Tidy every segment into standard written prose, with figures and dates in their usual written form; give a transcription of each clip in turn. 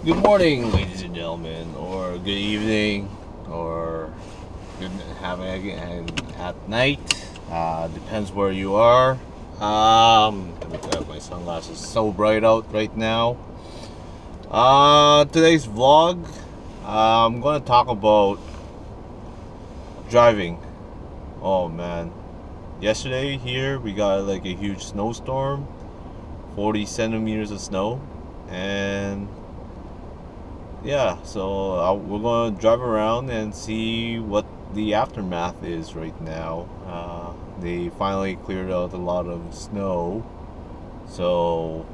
Good morning, ladies and gentlemen, or good evening, or good having at night. Depends where you are. Let me grab my sunglasses. So bright out right now. Today's vlog, I'm gonna talk about driving. Oh man, yesterday here we got like a huge snowstorm, 40 centimeters of snow, and yeah, so we're going to drive around and see what the aftermath is right now. They finally cleared out a lot of snow, so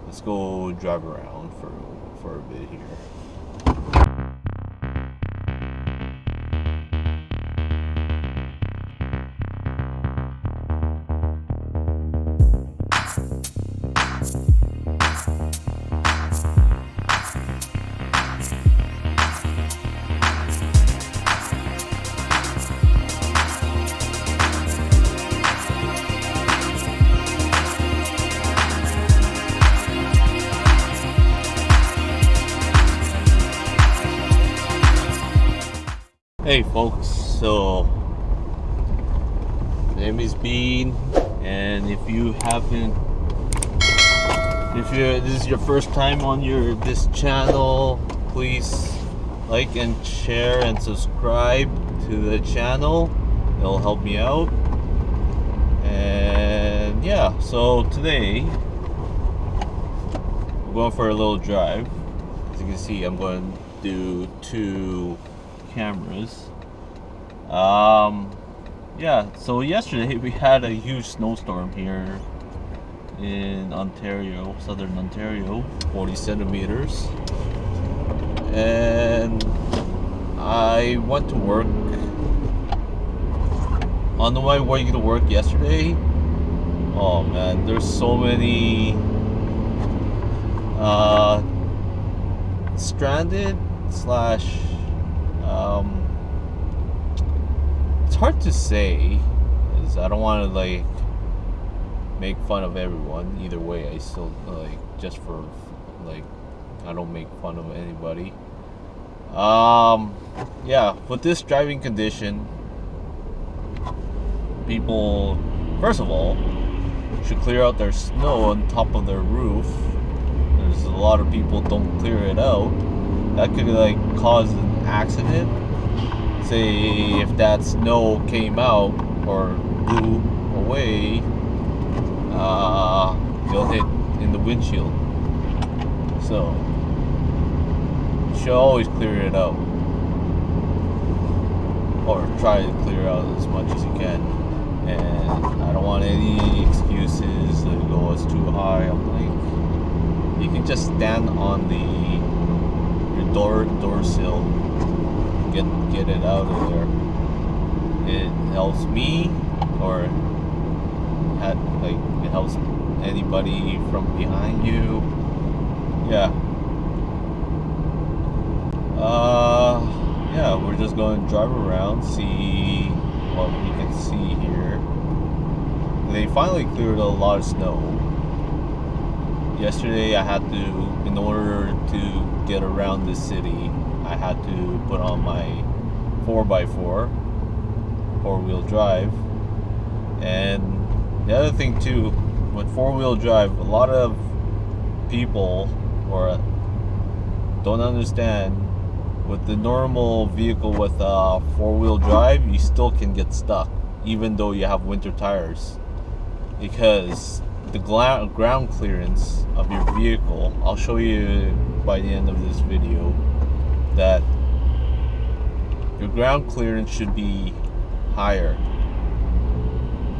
let's go drive around for a bit here. Hey folks, so my name is Bean, and if this is your first time on this channel, please like and share and subscribe to the channel. It'll help me out. And yeah, so today we're going for a little drive. As you can see, I'm going to do 2 cameras. Yeah, so yesterday we had a huge snowstorm here in Ontario, southern Ontario, 40 centimeters, and I went to work. On the way to work yesterday, oh man, there's so many stranded slash it's hard to say, because I don't want to like make fun of everyone. Either way, I still like, just for like, I don't make fun of anybody. Yeah, with this driving condition, people first of all should clear out their snow on top of their roof. There's a lot of people don't clear it out. That could like cause an accident. Say if that snow came out or blew away, you'll hit in the windshield. So you should always clear it out, or try to clear out as much as you can. And I don't want any excuses that go it's too high. I'm like, you can just stand on your door sill, get it out of there. It helps me, or it helps anybody from behind you. Yeah. Yeah, we're just going to drive around, see what we can see here. They finally cleared a lot of snow. Yesterday I had to, in order to get around this city, I had to put on my 4x4, 4-wheel drive. And the other thing too, with 4-wheel drive, a lot of people don't understand, with the normal vehicle with 4-wheel drive, you still can get stuck even though you have winter tires, because the ground clearance of your vehicle, I'll show you by the end of this video, that your ground clearance should be higher.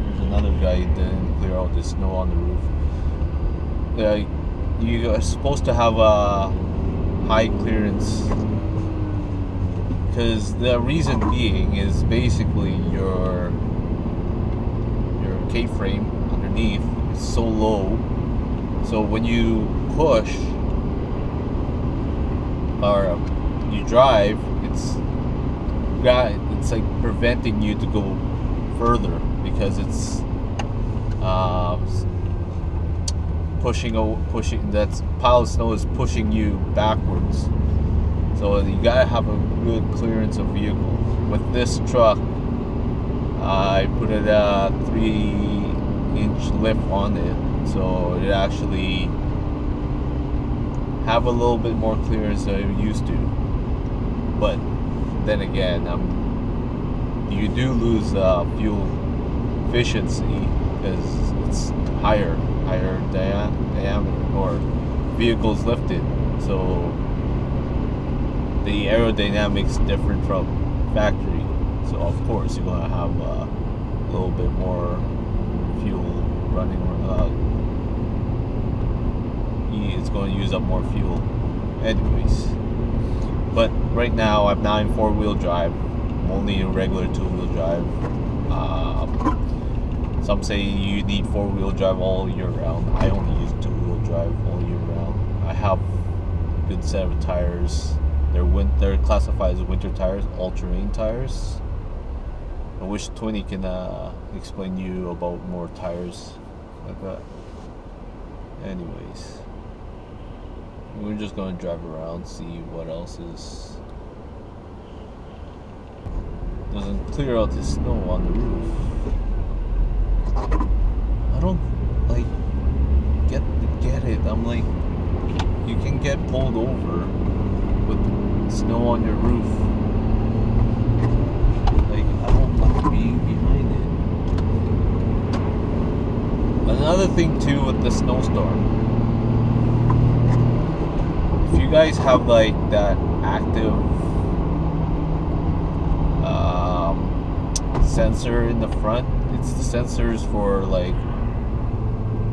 There's another guy who didn't clear out the snow on the roof. You are supposed to have a high clearance, because the reason being is basically your K-frame underneath is so low, so when you push or you drive, it's like preventing you to go further, because it's pushing that pile of snow is pushing you backwards. So you gotta have a good clearance of vehicle. With this truck, I put it a 3-inch lift on it, so it actually have a little bit more clearance than it used to. But then again, you do lose fuel efficiency because it's higher diameter, or vehicles lifted, so the aerodynamics different from factory. So of course you're gonna have a little bit more fuel running. It's going to use up more fuel, anyways. But right now I'm not in 4-wheel drive. I'm only in regular 2-wheel drive. Some say you need 4-wheel drive all year round. I only use 2-wheel drive all year round. I have a good set of tires. They're classified as winter tires, all-terrain tires. I wish 20 can explain to you about more tires like that. Anyways, we're just going to drive around, see what else doesn't clear out the snow on the roof. I don't like get it. I'm like, you can get pulled over with snow on your roof. Like, I don't like being behind it. Another thing too with the snowstorm, if you guys have like that active sensor in the front, it's the sensors for like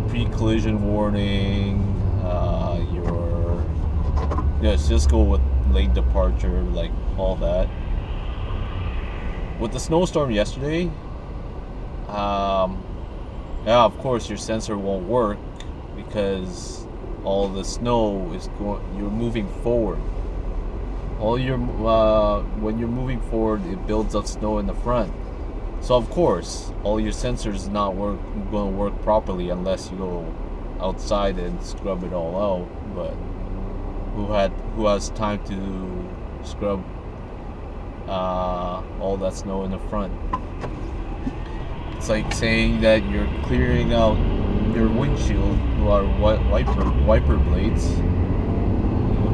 pre-collision warning, just go with lane departure, like all that. With the snowstorm yesterday, yeah, of course your sensor won't work because all the snow is you're moving forward. When you're moving forward, it builds up snow in the front. So of course, all your sensors not going to work properly unless you go outside and scrub it all out. But who has time to scrub all that snow in the front? It's like saying that you're clearing out your windshield or wiper blades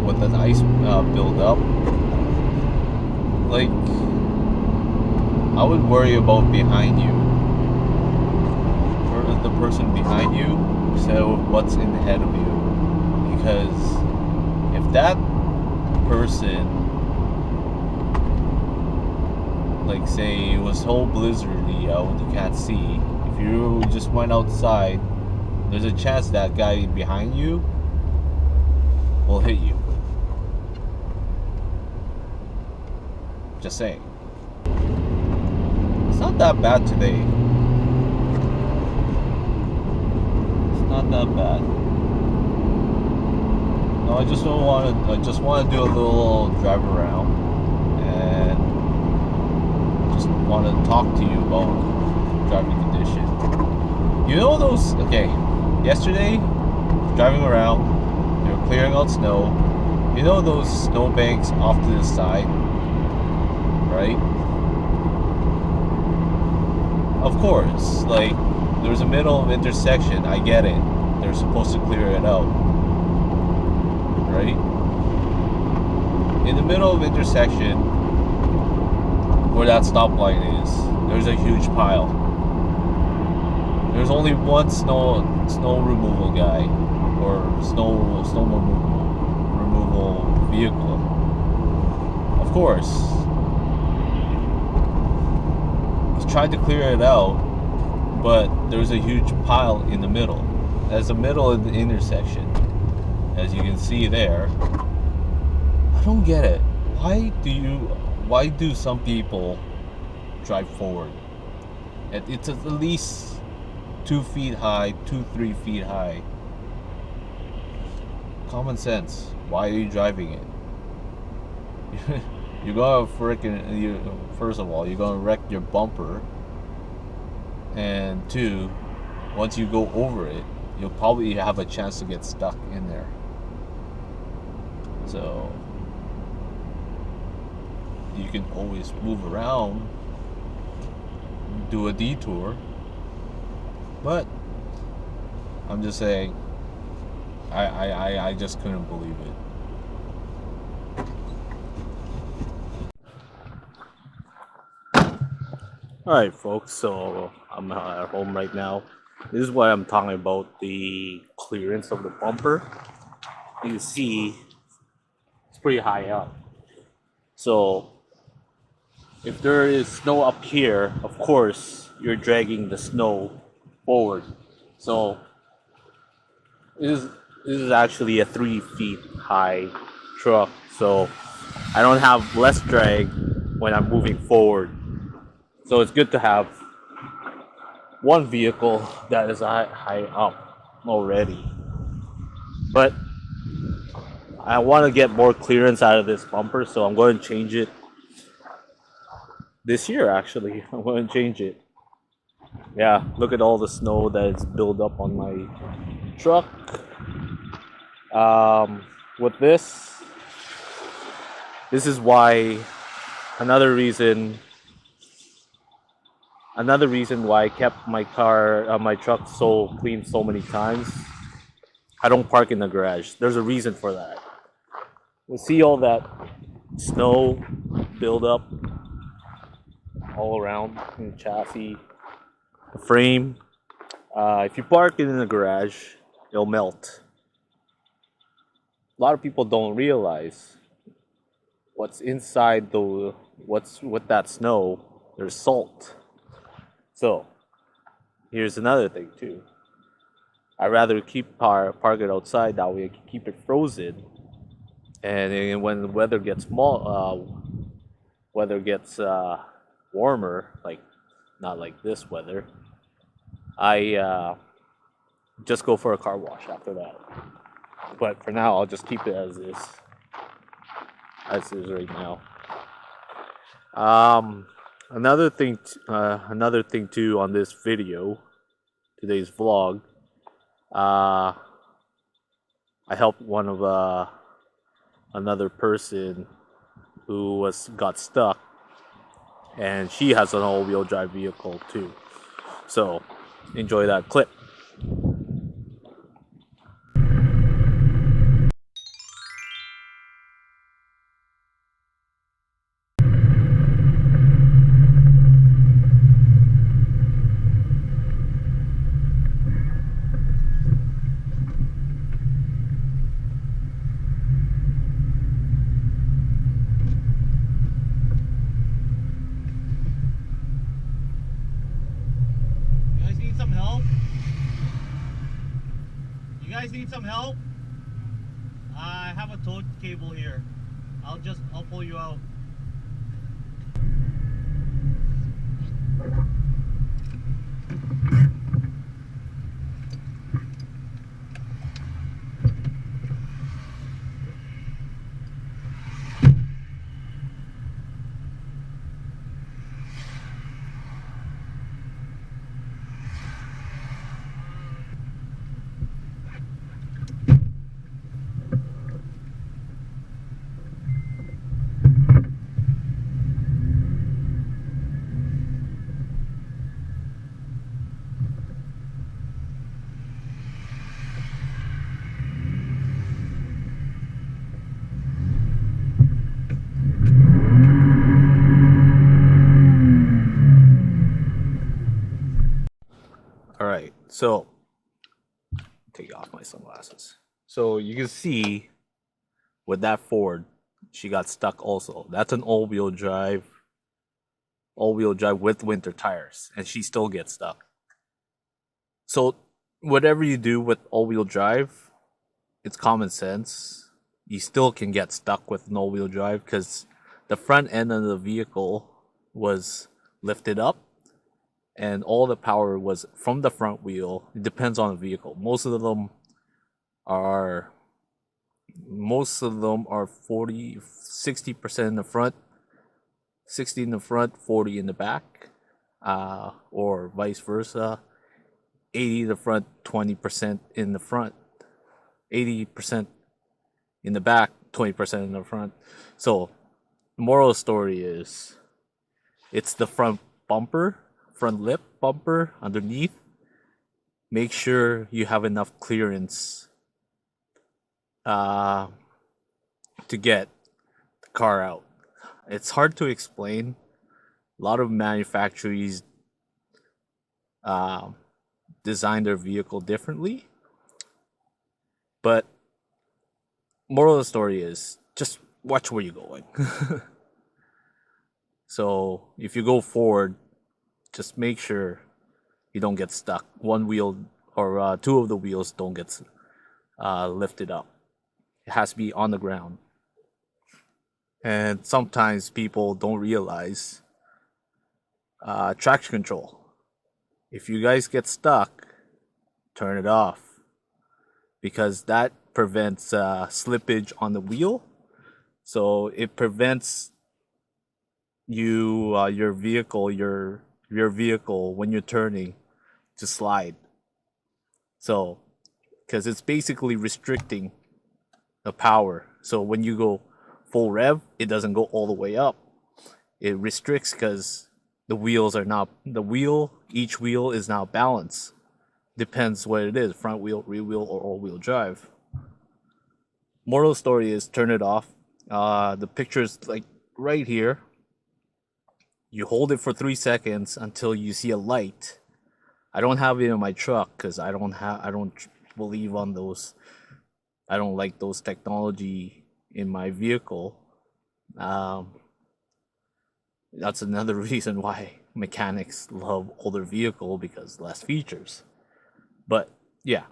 with that ice build up. Like, I would worry about behind you, or the person behind you, instead of what's in ahead of you. Because if that person, like say it was whole blizzardy out, you can't see, if you just went outside, there's a chance that guy behind you will hit you. Just saying. It's not that bad today. It's not that bad. No, I just want to do a little drive around and just want to talk to you about driving condition. You know those, okay, yesterday, driving around, they were clearing out snow. You know those snow banks off to the side, right? Of course, like, there's a middle of intersection, I get it. They're supposed to clear it out, right? In the middle of intersection, where that stoplight is, there's a huge pile. There's only one snow removal guy, or snow removal vehicle. Of course, he's trying to clear it out, but there's a huge pile in the middle. That's the middle of the intersection, as you can see there. I don't get it. Why do some people drive forward? It's at least 2 feet high, 3 feet high. Common sense. Why are you driving it? You're gonna first of all, you're gonna wreck your bumper, and two, once you go over it, you'll probably have a chance to get stuck in there. So you can always move around, do a detour, but I'm just saying, I just couldn't believe it. Alright folks, so I'm at home right now. This is what I'm talking about, the clearance of the bumper. You can see it's pretty high up. So if there is snow up here, of course you're dragging the snow forward. So this is actually a 3 feet high truck, so I don't have less drag when I'm moving forward. So it's good to have one vehicle that is high up already. But I want to get more clearance out of this bumper, so I'm going to change it this year. Actually, I'm going to change it. Yeah, look at all the snow that is built up on my truck. With this is why another reason why I kept my truck so clean so many times. I don't park in the garage. There's a reason for that. We'll see all that snow build up all around in the chassis, the frame. If you park it in the garage, it'll melt. A lot of people don't realize what's inside what's with that snow. There's salt. So here's another thing too. I'd rather park it outside, that way I can keep it frozen. And then when the weather gets warmer, like not like this weather, I just go for a car wash after that. But for now, I'll just keep it as is right now. Another thing too on this video, today's vlog. I helped one of another person who got stuck, and she has an all-wheel drive vehicle too. So enjoy that clip. You guys need some help? I have a tow cable here. I'll pull you out. Alright, so take off my sunglasses. So you can see with that Ford, she got stuck also. That's an all-wheel drive with winter tires, and she still gets stuck. So whatever you do with all-wheel drive, it's common sense. You still can get stuck with an all-wheel drive because the front end of the vehicle was lifted up, and all the power was from the front wheel. It depends on the vehicle. Most of them are 60% in the front, 60 in the front, 40 in the back, or vice versa. 80 the front, 20% in the front, 80% in the back, 20% in the front. So the moral of the story is it's the front bumper, front lip bumper underneath. Make sure you have enough clearance uh, to get the car out. It's hard to explain. A lot of manufacturers uh, design their vehicle differently, but moral of the story is just watch where you're going. So if you go forward, just make sure you don't get stuck. One wheel or two of the wheels don't get lifted up. It has to be on the ground. And sometimes people don't realize traction control. If you guys get stuck, turn it off because that prevents slippage on the wheel. So it prevents your vehicle when you're turning to slide. So because it's basically restricting the power. So when you go full rev, it doesn't go all the way up. It restricts because each wheel is now balanced. Depends what it is, front wheel, rear wheel, or all-wheel drive. Moral of the story is turn it off. The picture is like right here. You hold it for 3 seconds until you see a light. I don't have it in my truck because I don't believe on those. I don't like those technology in my vehicle. That's another reason why mechanics love older vehicle because less features. But yeah,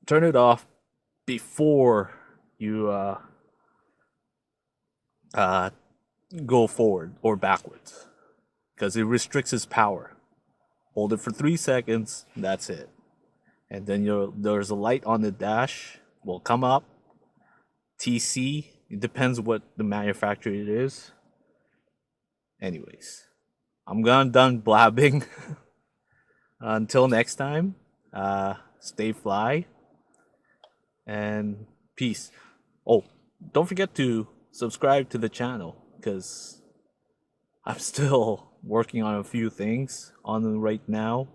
turn it off before you go forward or backwards because it restricts its power. Hold it for 3 seconds. That's it. And then there's a light on the dash will come up. TC. It depends what the manufacturer it is. Anyways, I'm done blabbing. Until next time, stay fly and peace. Oh, don't forget to subscribe to the channel because I'm still working on a few things on right now.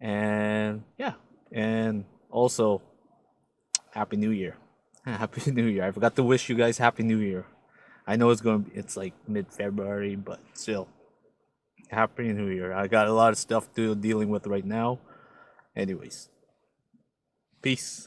And yeah, and also Happy New Year. Happy New Year. I forgot to wish you guys Happy New Year. I know it's like mid-February, but still. Happy New Year. I got a lot of stuff to dealing with right now. Anyways. Peace.